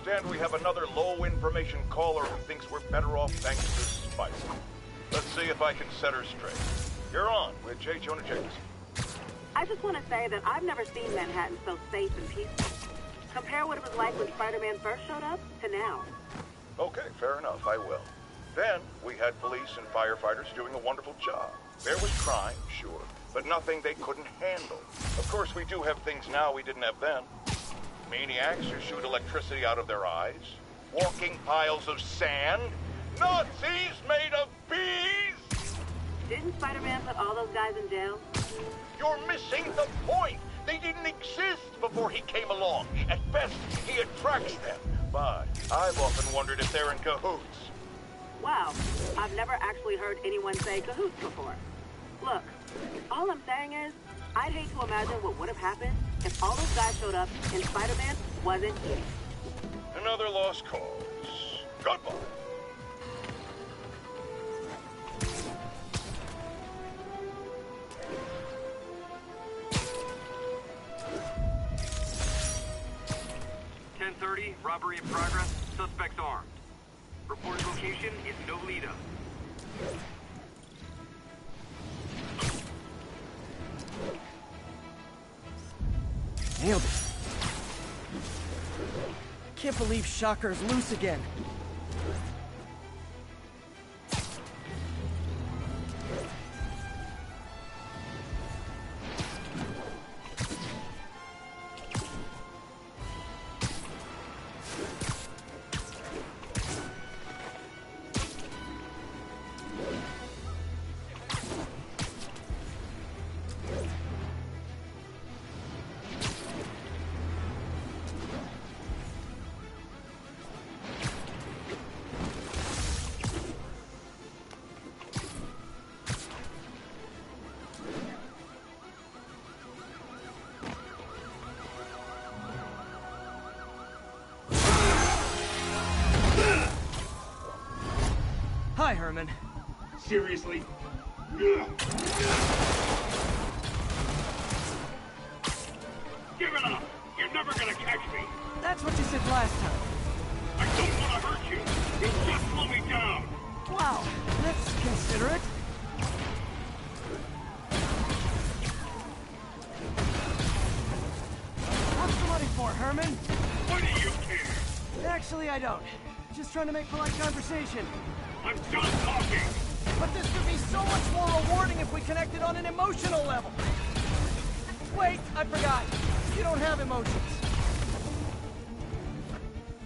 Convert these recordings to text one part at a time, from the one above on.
understand we have another low-information caller who thinks we're better off thanks to Spiderman. Let's see if I can set her straight. You're on with J. Jonah Jameson. I just want to say that I've never seen Manhattan so safe and peaceful. Compare what it was like when Spider-Man first showed up to now. Okay, fair enough, I will. Then, we had police and firefighters doing a wonderful job. There was crime, sure, but nothing they couldn't handle. Of course, we do have things now we didn't have then. Maniacs who shoot electricity out of their eyes. Walking piles of sand. Nazis made of bees! Didn't Spider-Man put all those guys in jail? You're missing the point! They didn't exist before he came along. At best, he attracts them. But I've often wondered if they're in cahoots. Wow, I've never actually heard anyone say cahoots before. Look, all I'm saying is, I'd hate to imagine what would have happened if all those guys showed up and Spider-Man wasn't here. Another lost cause. Goodbye. Robbery in progress. Suspects armed. Reported location is Nolita. Nailed it. Can't believe Shocker's loose again. Hi, Herman. Seriously? Give it up! You're never gonna catch me! That's what you said last time. I don't want to hurt you! You just slow me down! Wow, that's considerate. What's the money for, Herman? What do you care? Actually, I don't. Just trying to make polite conversation. I'm done talking! But this could be so much more rewarding if we connected on an emotional level. Wait, I forgot. You don't have emotions.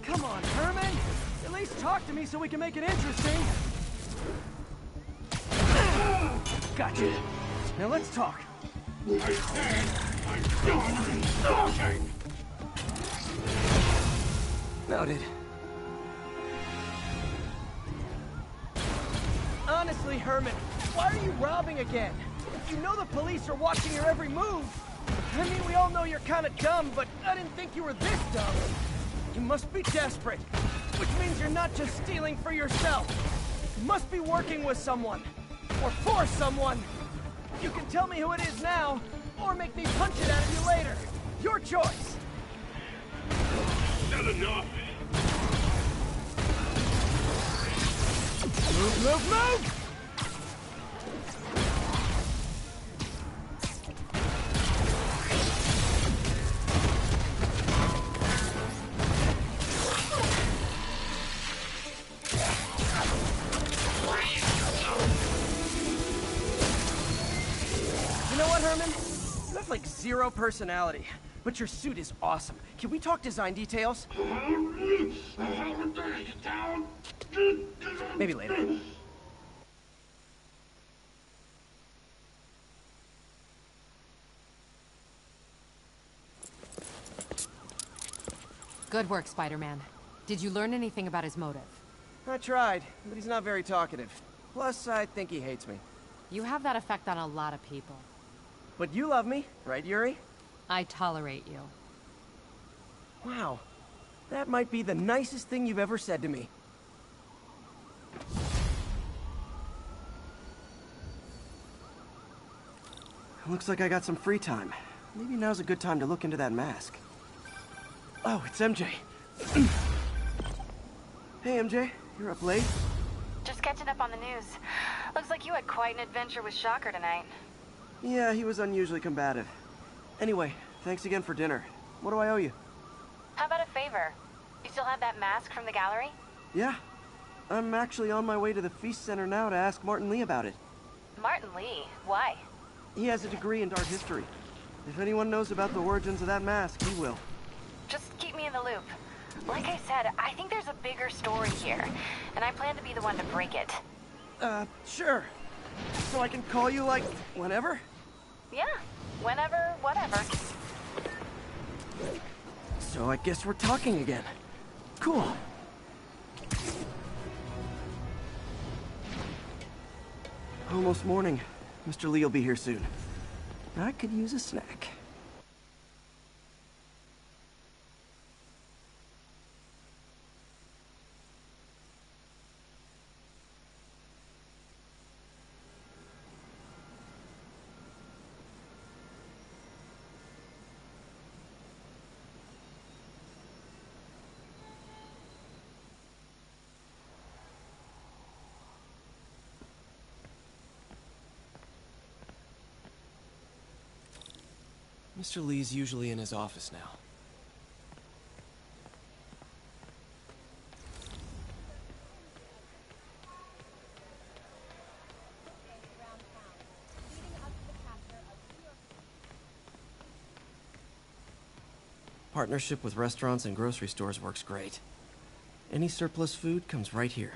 Come on, Herman. At least talk to me so we can make it interesting. Gotcha. Now let's talk. I said I'm done talking! Noted. Honestly, Herman, why are you robbing again? You know the police are watching your every move. I mean, we all know you're kind of dumb, but I didn't think you were this dumb. You must be desperate, which means you're not just stealing for yourself. You must be working with someone, or for someone. You can tell me who it is now, or make me punch it out of you later. Your choice. Not enough! Move, move, move! You know what, Herman? You have like zero personality, but your suit is awesome. Can we talk design details? Maybe later. Good work, Spider-Man. Did you learn anything about his motive? I tried, but he's not very talkative. Plus, I think he hates me. You have that effect on a lot of people. But you love me, right, Yuri? I tolerate you. Wow. That might be the nicest thing you've ever said to me. Looks like I got some free time. Maybe now's a good time to look into that mask. Oh, it's MJ. Hey, MJ. You're up late? Just catching up on the news. Looks like you had quite an adventure with Shocker tonight. Yeah, he was unusually combative. Anyway, thanks again for dinner. What do I owe you? How about a favor? You still have that mask from the gallery? Yeah. I'm actually on my way to the Feast Center now to ask Martin Lee about it. Martin Lee? Why? He has a degree in art history. If anyone knows about the origins of that mask, he will. Just keep me in the loop. Like I said, I think there's a bigger story here, and I plan to be the one to break it. Sure. So I can call you, like, whenever? Yeah, whenever, whatever. So I guess we're talking again. Cool. Almost morning. Mr. Lee will be here soon. I could use a snack. Mr. Lee's usually in his office now. Partnership with restaurants and grocery stores works great. Any surplus food comes right here.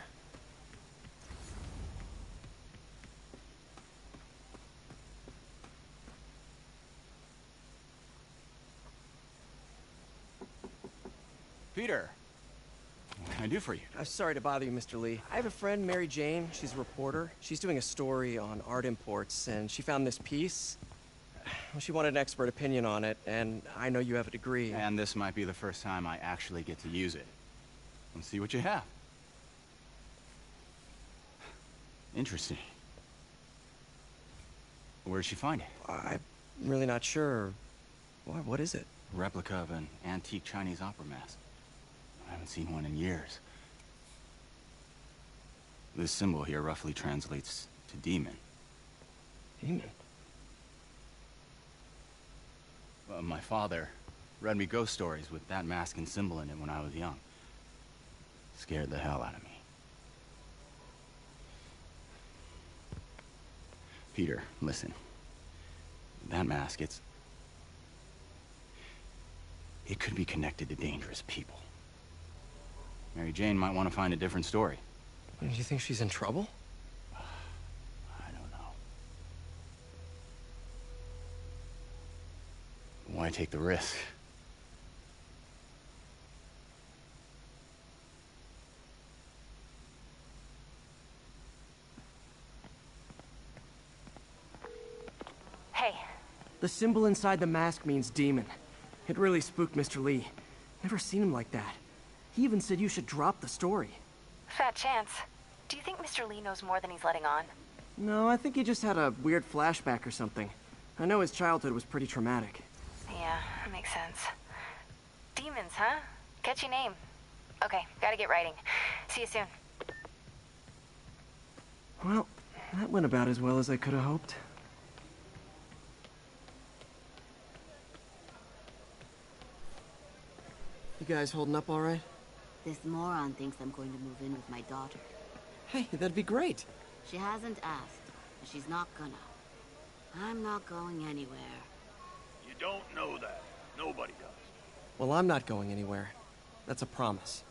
Peter, what can I do for you? Sorry to bother you, Mr. Lee. I have a friend, Mary Jane. She's a reporter. She's doing a story on art imports, and she found this piece. Well, she wanted an expert opinion on it, and I know you have a degree. And this might be the first time I actually get to use it. Let's see what you have. Interesting. Where'd she find it? I'm really not sure. What is it? A replica of an antique Chinese opera mask. I haven't seen one in years. This symbol here roughly translates to demon. Demon? My father read me ghost stories with that mask and symbol in it when I was young. Scared the hell out of me. Peter, listen. That mask, it could be connected to dangerous people. Mary Jane might want to find a different story. Do you think she's in trouble? I don't know. Why take the risk? Hey. The symbol inside the mask means demon. It really spooked Mr. Lee. Never seen him like that. He even said you should drop the story. Fat chance. Do you think Mr. Lee knows more than he's letting on? No, I think he just had a weird flashback or something. I know his childhood was pretty traumatic. Yeah, makes sense. Demons, huh? Catchy name. Okay, gotta get writing. See you soon. Well, that went about as well as I could have hoped. You guys holding up all right? This moron thinks I'm going to move in with my daughter. Hey, that'd be great. She hasn't asked, and she's not gonna. I'm not going anywhere. You don't know that. Nobody does. Well, I'm not going anywhere. That's a promise.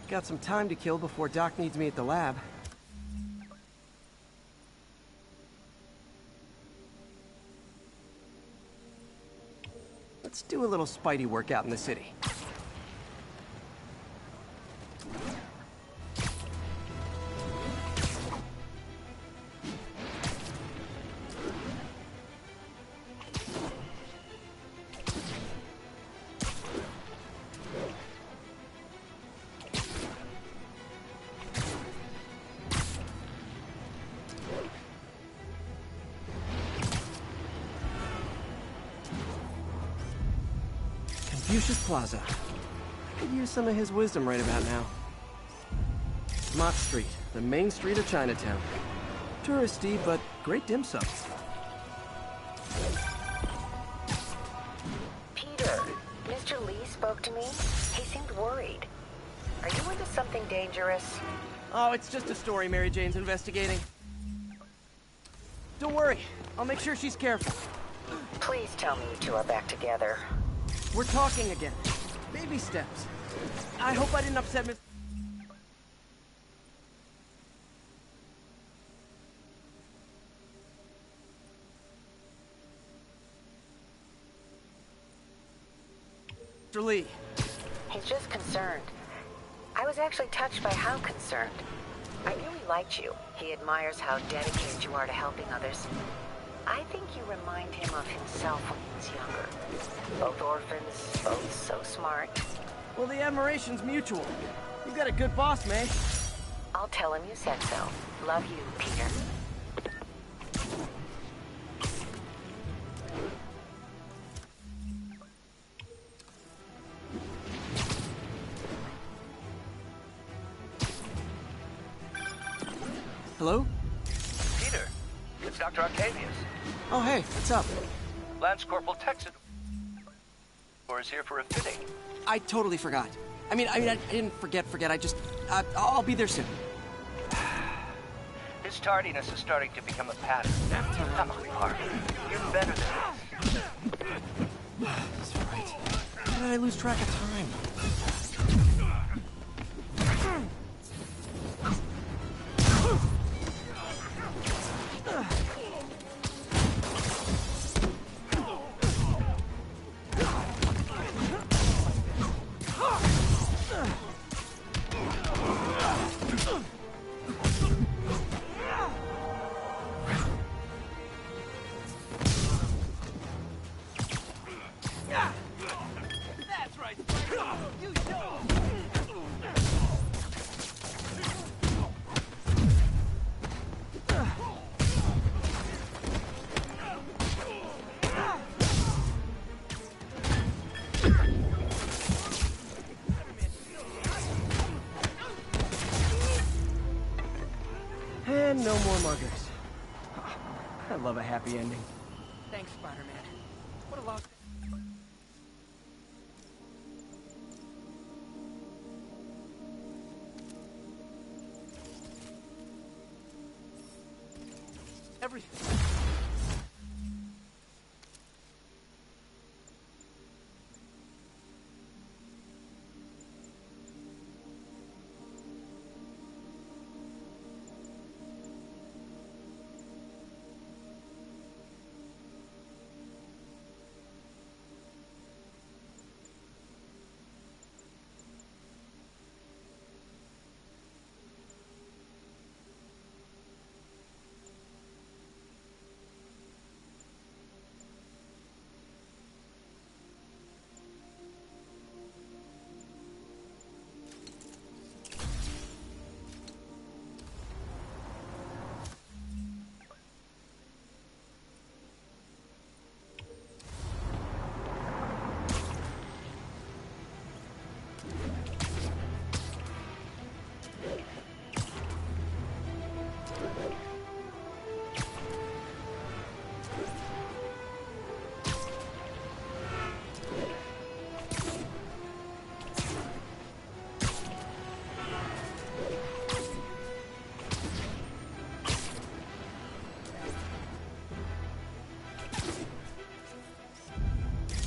Got some time to kill before Doc needs me at the lab. Let's do a little Spidey workout in the city. Confucius Plaza. I could use some of his wisdom right about now. Mott Street, the main street of Chinatown. Touristy, but great dim sums. Peter, Mr. Lee spoke to me. He seemed worried. Are you into something dangerous? Oh, it's just a story Mary Jane's investigating. Don't worry, I'll make sure she's careful. Please tell me you two are back together. We're talking again. Baby steps. I hope I didn't upset Miss... Mr. Lee. He's just concerned. I was actually touched by how concerned. I knew he liked you. He admires how dedicated you are to helping others. I think you remind him of himself when he was younger. Both orphans, both so smart. Well, the admiration's mutual. You've got a good boss, May. I'll tell him you said so. Love you, Peter. Hello? Peter, it's Dr. Octavius. Oh, hey, what's up? Lance Corporal Texan. Or is here for a fitting. I totally forgot. I didn't forget. I'll be there soon. His tardiness is starting to become a pattern. Come on, Parker. You're better than this. That's right. How did I lose track of time? And no more muggers. I love a happy ending. Thanks, Spider-Man. What a loss. Everything.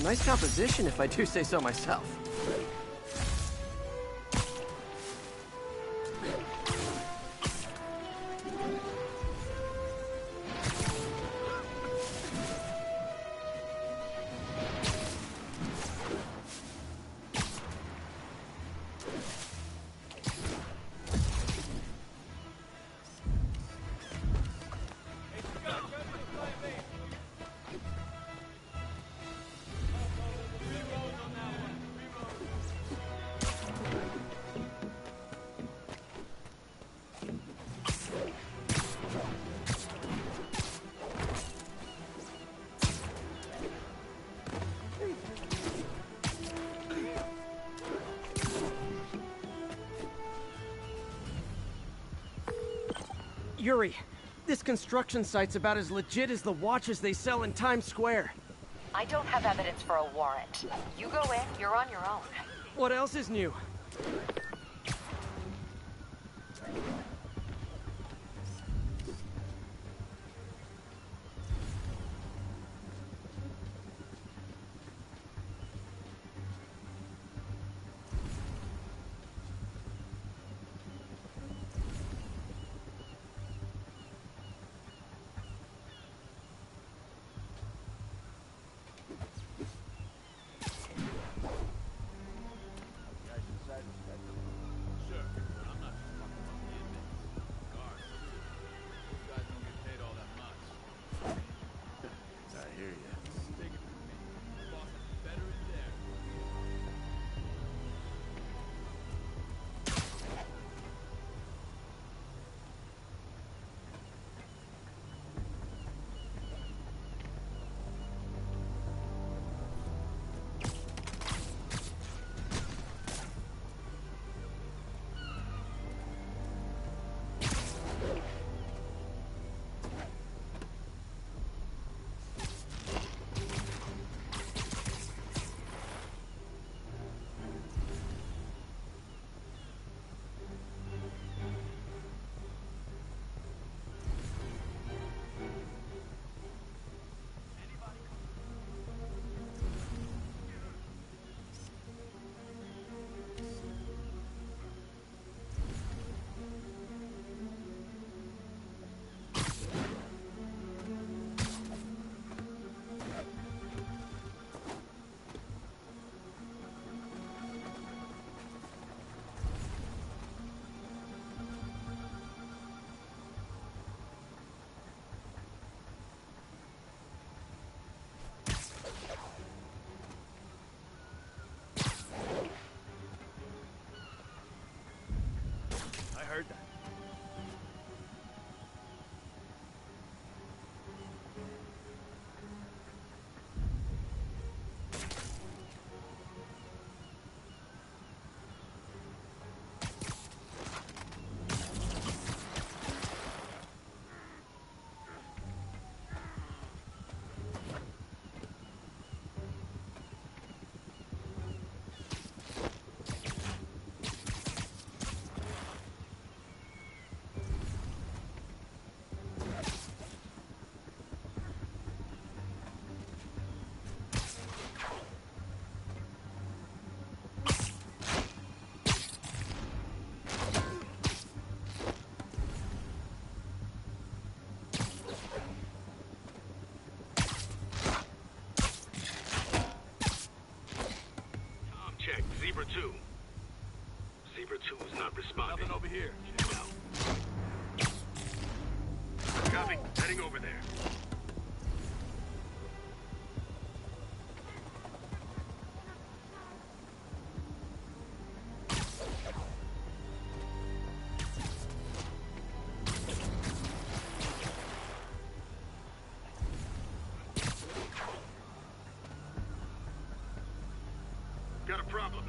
Nice composition, if I do say so myself. Yuri, this construction site's about as legit as the watches they sell in Times Square. I don't have evidence for a warrant. You go in, you're on your own. What else is new? Heard that. Zebra 2. Zebra 2 is not responding. Nothing over here. Check it out. Copy. Heading over there. Got a problem.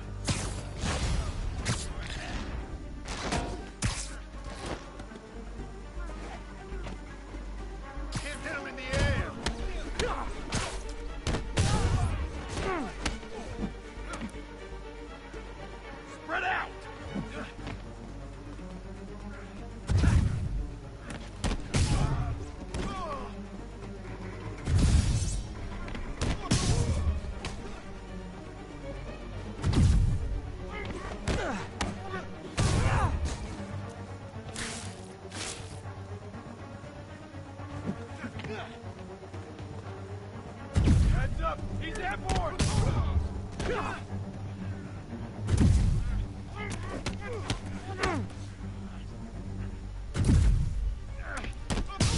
Can't hit him in the air. Spread out. Heads up! He's airborne!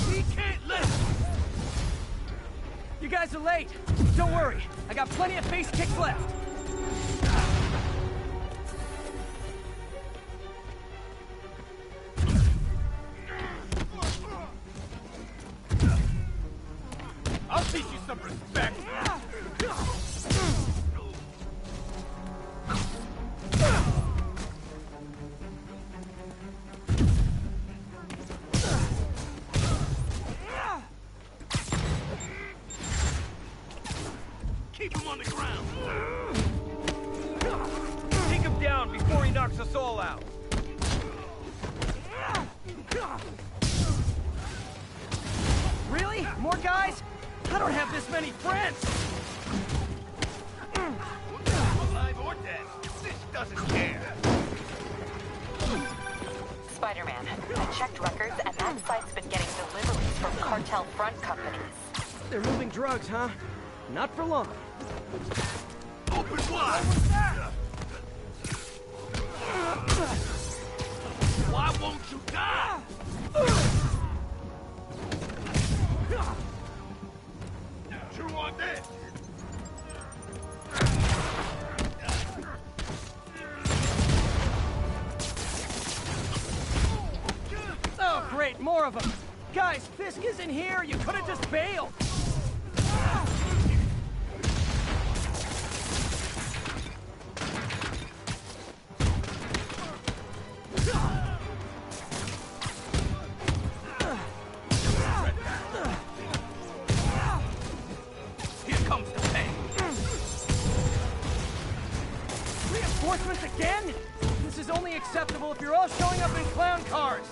We can't lift! You guys are late. Don't worry. I got plenty of face kicks left. I'll teach you some respect. Take him down before he knocks us all out. Really? More guys? I don't have this many friends! Alive or dead, this doesn't care. Spider-Man, I checked records, and that site's been getting deliveries from cartel front companies. They're moving drugs, huh? Not for long. Open wide! Why won't you die? Chew on this! Oh, great, more of them. Guys, Fisk isn't here. You could have just bailed. Here comes the pain. Reinforcements again? This is only acceptable if you're all showing up in clown cars.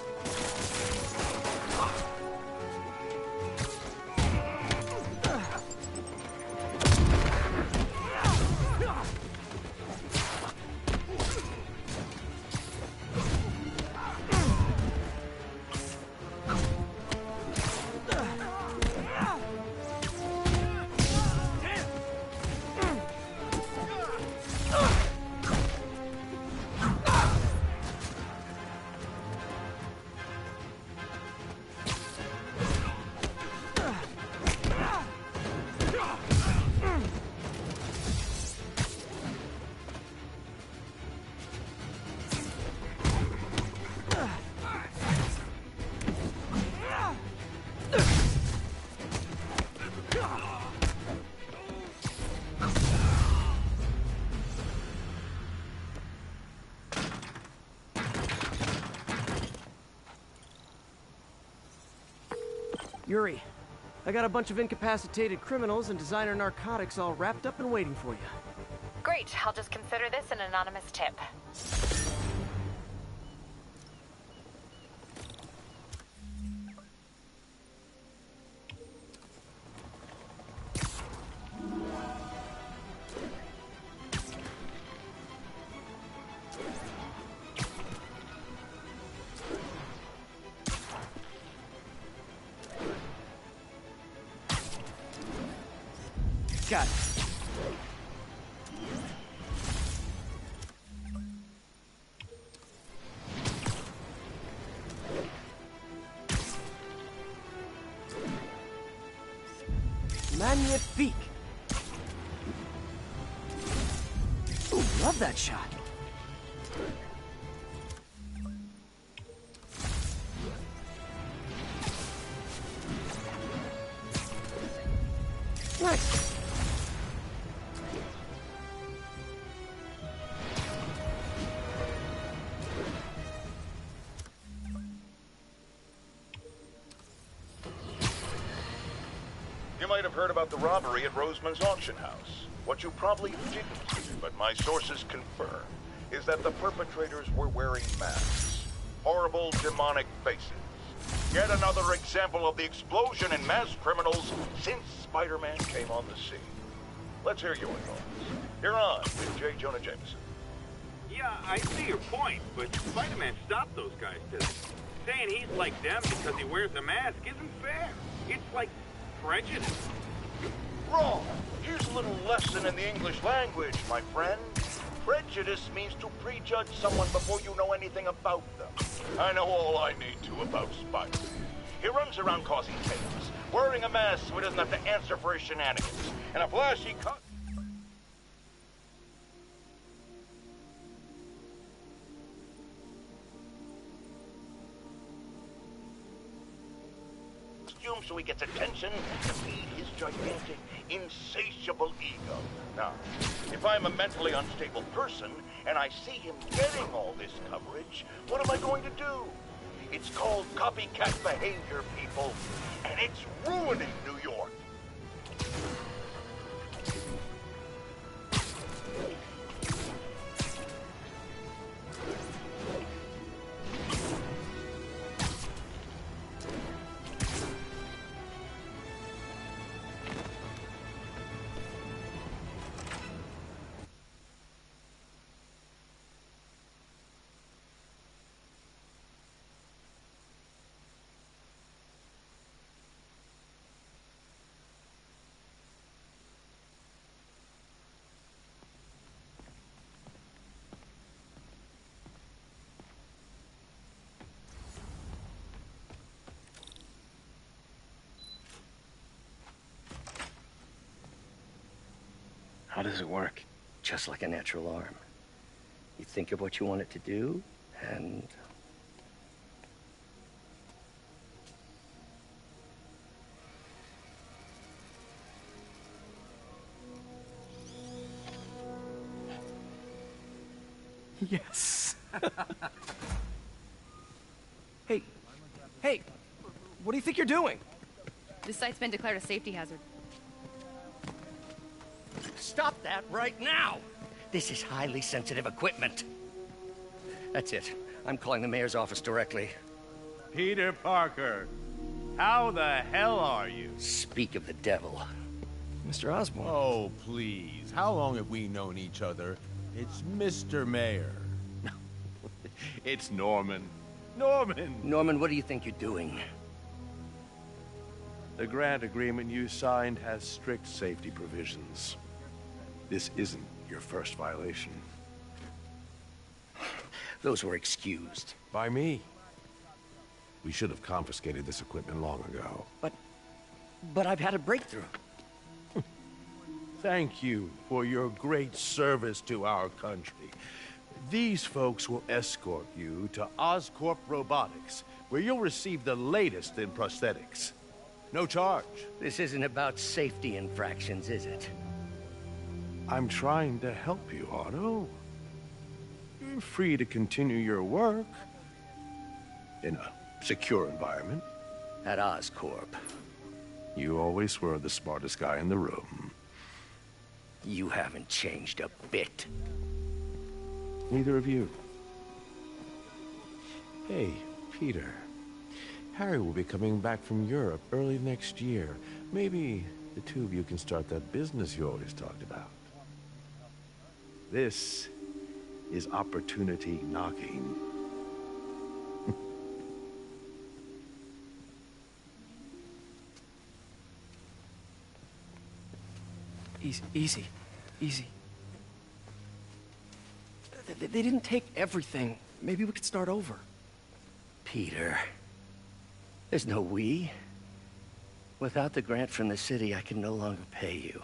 Yuri, I got a bunch of incapacitated criminals and designer narcotics all wrapped up and waiting for you. Great, I'll just consider this an anonymous tip. Got it. Magnifique. Ooh, love that shot. Nice. You might have heard about the robbery at Roseman's auction house. What you probably didn't hear, but my sources confirm, is that the perpetrators were wearing masks. Horrible, demonic faces. Yet another example of the explosion in mass criminals since Spider-Man came on the scene. Let's hear your thoughts. You're on with J. Jonah Jameson. Yeah, I see your point, but Spider-Man stopped those guys today. Saying he's like them because he wears a mask isn't fair. It's like prejudice. Wrong. Here's a little lesson in the English language, my friend. Prejudice means to prejudge someone before you know anything about them. I know all I need to about Spider. He runs around causing chaos, wearing a mask so he doesn't have to answer for his shenanigans, and a flashy cut. So he gets attention to feed his gigantic, insatiable ego. Now, if I'm a mentally unstable person and I see him getting all this coverage, what am I going to do? It's called copycat behavior, people, and it's ruining New York. How does it work? Just like a natural arm. You think of what you want it to do, and... Yes. Hey, hey, what do you think you're doing? This site's been declared a safety hazard. Stop that right now! This is highly sensitive equipment. That's it. I'm calling the mayor's office directly. Peter Parker, how the hell are you? Speak of the devil. Mr. Osborn. Oh, please. How long have we known each other? It's Mr. Mayor. It's Norman. Norman! Norman, what do you think you're doing? The grant agreement you signed has strict safety provisions. This isn't your first violation. Those were excused. By me. We should have confiscated this equipment long ago. But I've had a breakthrough. Thank you for your great service to our country. These folks will escort you to Oscorp Robotics, where you'll receive the latest in prosthetics. No charge. This isn't about safety infractions, is it? I'm trying to help you, Otto. You're free to continue your work in a secure environment. At Oscorp. You always were the smartest guy in the room. You haven't changed a bit. Neither of you. Hey, Peter. Harry will be coming back from Europe early next year. Maybe the two of you can start that business you always talked about. This is opportunity knocking. Easy. They didn't take everything. Maybe we could start over. Peter, there's no we. Without the grant from the city, I can no longer pay you.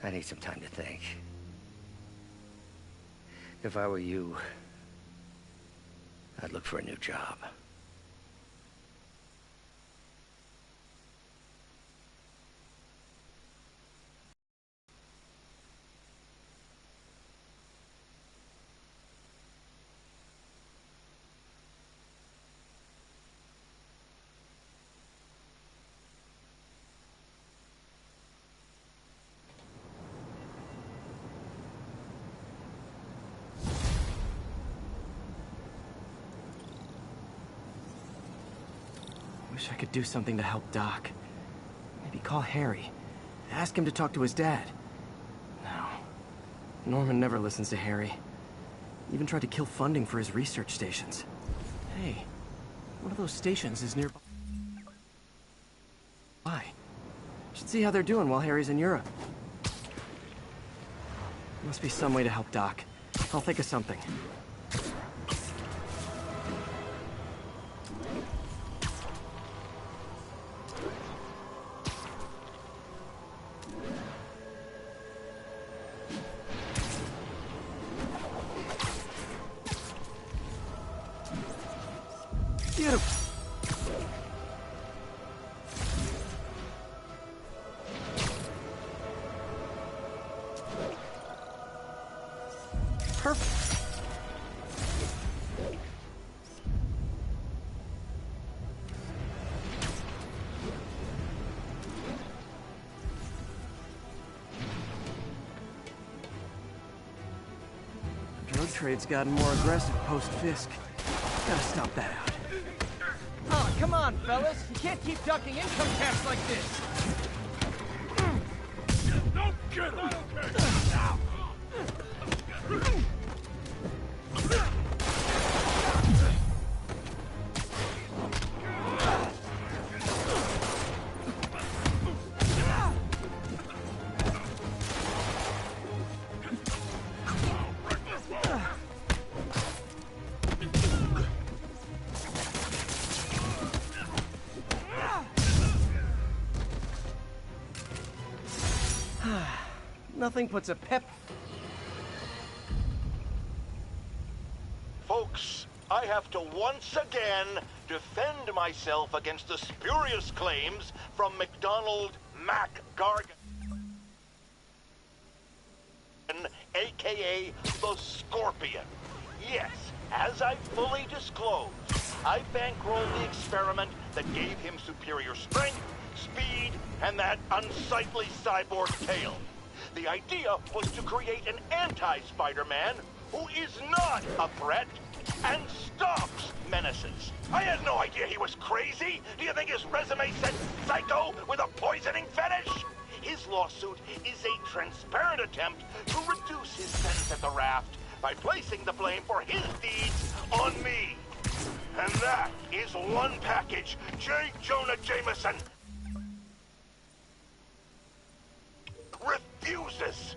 I need some time to think. If I were you, I'd look for a new job. Wish I could do something to help Doc. Maybe call Harry. Ask him to talk to his dad. No. Norman never listens to Harry. Even tried to kill funding for his research stations. Hey, one of those stations is nearby. Should see how they're doing while Harry's in Europe. Must be some way to help Doc. I'll think of something. Drug trade's gotten more aggressive post-Fisk. Gotta stop that out. Oh, come on, fellas. You can't keep ducking income tax like this. Don't get him! Nothing puts a pep... Folks, I have to once again defend myself against the spurious claims from McDonald Mac Gargan, a.k.a. the Scorpion. Yes, as I fully disclosed, I bankrolled the experiment that gave him superior strength, speed, and that unsightly cyborg tail. The idea was to create an anti-Spider-Man who is not a threat and stops menaces. I had no idea he was crazy. Do you think his resume said psycho with a poisoning fetish? His lawsuit is a transparent attempt to reduce his sentence at the raft by placing the blame for his deeds on me. And that is one package J. Jonah Jameson refuses.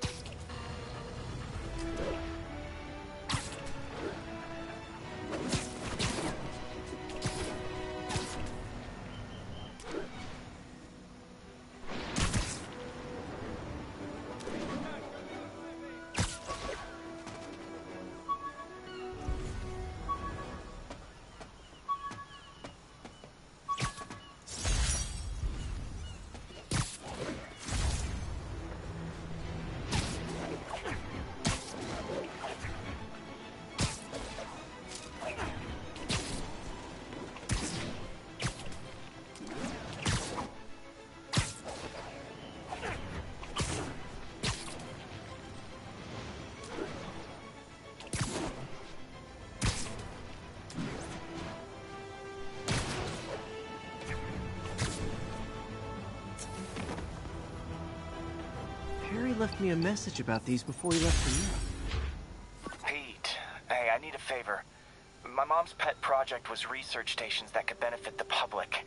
Harry left me a message about these before he left for Europe. Pete, hey, I need a favor. My mom's pet project was research stations that could benefit the public.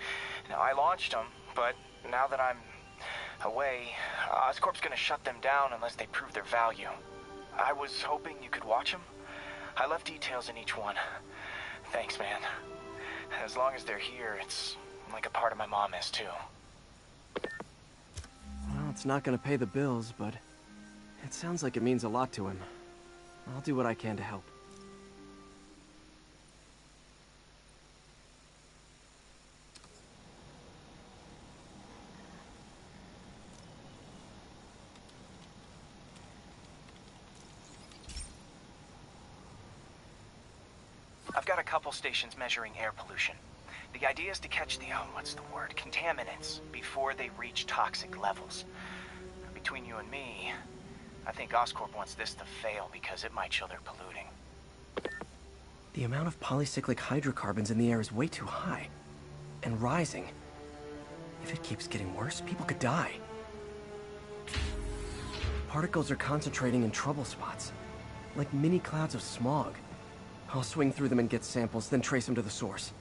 Now, I launched them, but now that I'm away, Oscorp's gonna shut them down unless they prove their value. I was hoping you could watch them. I left details in each one. Thanks, man. As long as they're here, it's like a part of my mom is, too. Well, it's not gonna pay the bills, but it sounds like it means a lot to him. I'll do what I can to help. I've got a couple stations measuring air pollution. The idea is to catch the, contaminants before they reach toxic levels. Between you and me, I think Oscorp wants this to fail because it might show they're polluting. The amount of polycyclic hydrocarbons in the air is way too high. And rising. If it keeps getting worse, people could die. Particles are concentrating in trouble spots. Like mini clouds of smog. I'll swing through them and get samples, then trace them to the source.